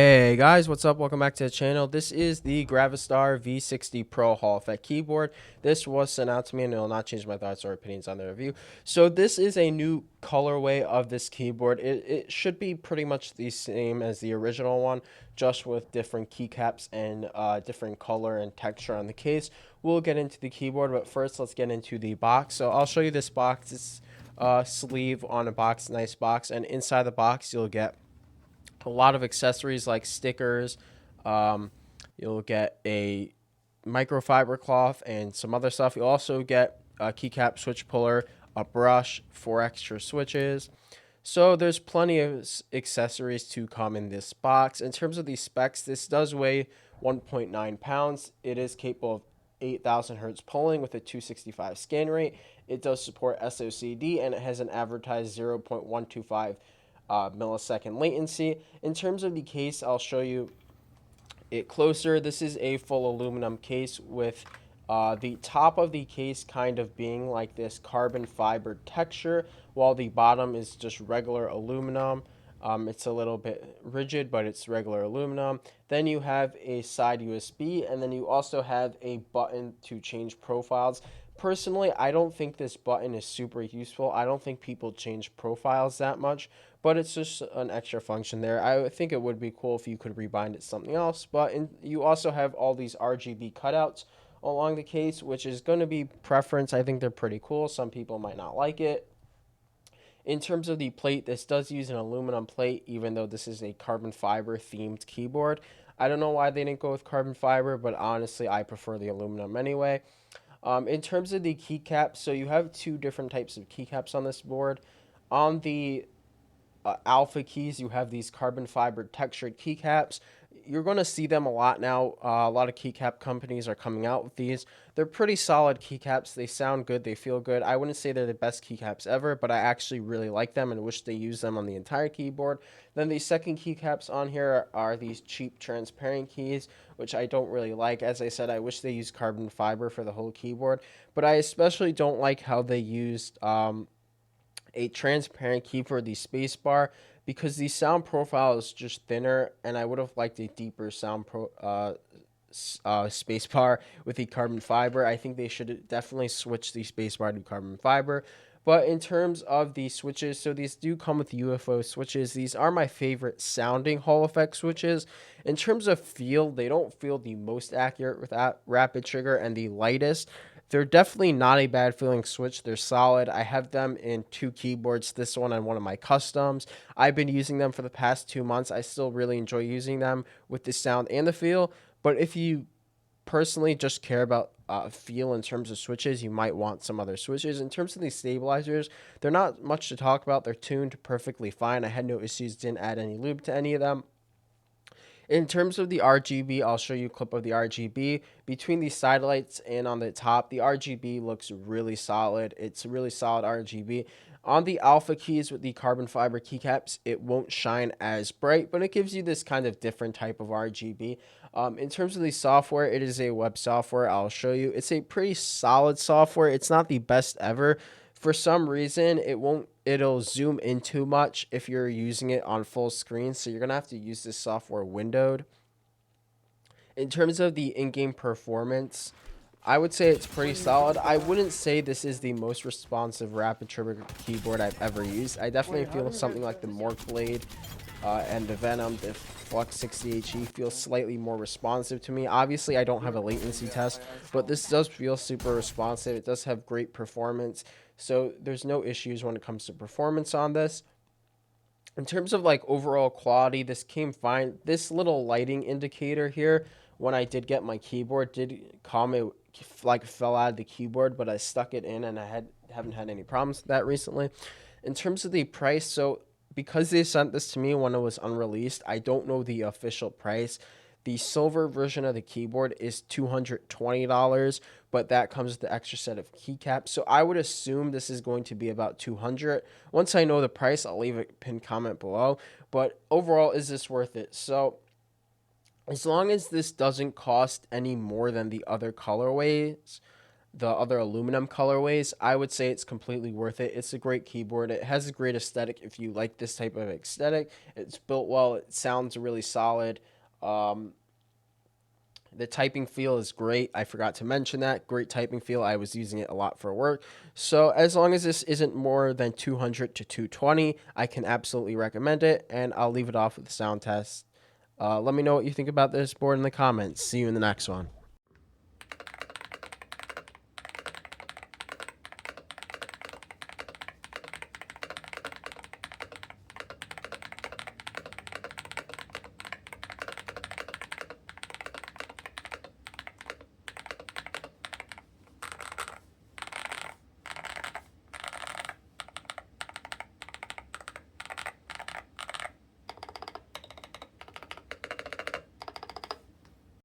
Hey guys, what's up? Welcome back to the channel. This is the Gravastar V60 Pro Hall Effect keyboard. This was sent out to me and it will not change my thoughts or opinions on the review. So this is a new colorway of this keyboard. It should be pretty much the same as the original one, just with different keycaps and different color and texture on the case. We'll get into the keyboard, but first let's get into the box. So I'll show you this box. It's sleeve on a box, nice box, and inside the box you'll get a lot of accessories like stickers. Um, you'll get a microfiber cloth and some other stuff. You'll also get a keycap switch puller, a brush, 4 extra switches. So there's plenty of accessories to come in this box. In terms of the specs, this does weigh 1.9 pounds. It is capable of 8,000 hertz polling with a 265 scan rate. It does support SOCD and it has an advertised 0.125 millisecond latency. In terms of the case, I'll show you it closer. This is a full aluminum case with the top of the case kind of being like this carbon fiber texture, while the bottom is just regular aluminum. It's a little bit rigid, but it's regular aluminum. Then you have a side USB, and then you also have a button to change profiles. Personally, I don't think this button is super useful. I don't think people change profiles that much, but it's just an extra function there. I think it would be cool if you could rebind it to something else, but you also have all these RGB cutouts along the case, which is going to be preference. I think they're pretty cool. Some people might not like it. In terms of the plate, this does use an aluminum plate, even though this is a carbon fiber themed keyboard. I don't know why they didn't go with carbon fiber, but honestly, I prefer the aluminum anyway. In terms of the keycaps, so you have two different types of keycaps on this board. On the alpha keys, you have these carbon fiber textured keycaps. You're going to see them a lot now. A lot of keycap companies are coming out with these. They're pretty solid keycaps. They sound good. They feel good. I wouldn't say they're the best keycaps ever, but I actually really like them and wish they used them on the entire keyboard. Then the second keycaps on here are these cheap transparent keys, which I don't really like. As I said, I wish they used carbon fiber for the whole keyboard, but I especially don't like how they used a transparent key for the spacebar, because the sound profile is just thinner, and I would have liked a deeper spacebar with the carbon fiber. I think they should definitely switch the spacebar to carbon fiber. But in terms of the switches, so these do come with UFO switches. These are my favorite sounding Hall effect switches. In terms of feel, they don't feel the most accurate with that rapid trigger and the lightest. They're definitely not a bad feeling switch. They're solid. I have them in two keyboards, this one and one of my customs. I've been using them for the past 2 months. I still really enjoy using them with the sound and the feel. But if you personally just care about feel in terms of switches, you might want some other switches. In terms of these stabilizers, they're not much to talk about. They're tuned perfectly fine. I had no issues, didn't add any lube to any of them. In terms of the RGB, I'll show you a clip of the RGB. Between the side lights and on the top, the RGB looks really solid. It's really solid RGB. On the alpha keys with the carbon fiber keycaps, it won't shine as bright, but it gives you this kind of different type of RGB. In terms of the software, it is a web software. I'll show you. It's a pretty solid software. It's not the best ever. For some reason, it'll zoom in too much if you're using it on full screen, so you're gonna have to use this software windowed. In terms of the in-game performance, I would say it's pretty solid. I wouldn't say this is the most responsive rapid trigger keyboard I've ever used. I definitely feel something like the Mork Blade and the Venom, the Flux 60HE feels slightly more responsive to me. Obviously, I don't have a latency test, but this does feel super responsive. It does have great performance, so there's no issues when it comes to performance on this. In terms of like overall quality, this came fine. This little lighting indicator here, when I did get my keyboard, did calm it, like fell out of the keyboard, but I stuck it in and haven't had any problems with that recently. In terms of the price, so because they sent this to me when it was unreleased, I don't know the official price. The silver version of the keyboard is $220, but that comes with the extra set of keycaps. So I would assume this is going to be about $200. Once I know the price, I'll leave a pinned comment below. But overall, is this worth it? So as long as this doesn't cost any more than the other colorways, the other aluminum colorways, I would say it's completely worth it. It's a great keyboard. It has a great aesthetic if you like this type of aesthetic. It's built well. It sounds really solid. Um, the typing feel is great. I forgot to mention that. Great typing feel. I was using it a lot for work. So as long as this isn't more than 200 to 220, I can absolutely recommend it. And I'll leave it off with the sound test. Let me know what you think about this board in the comments. See you in the next one.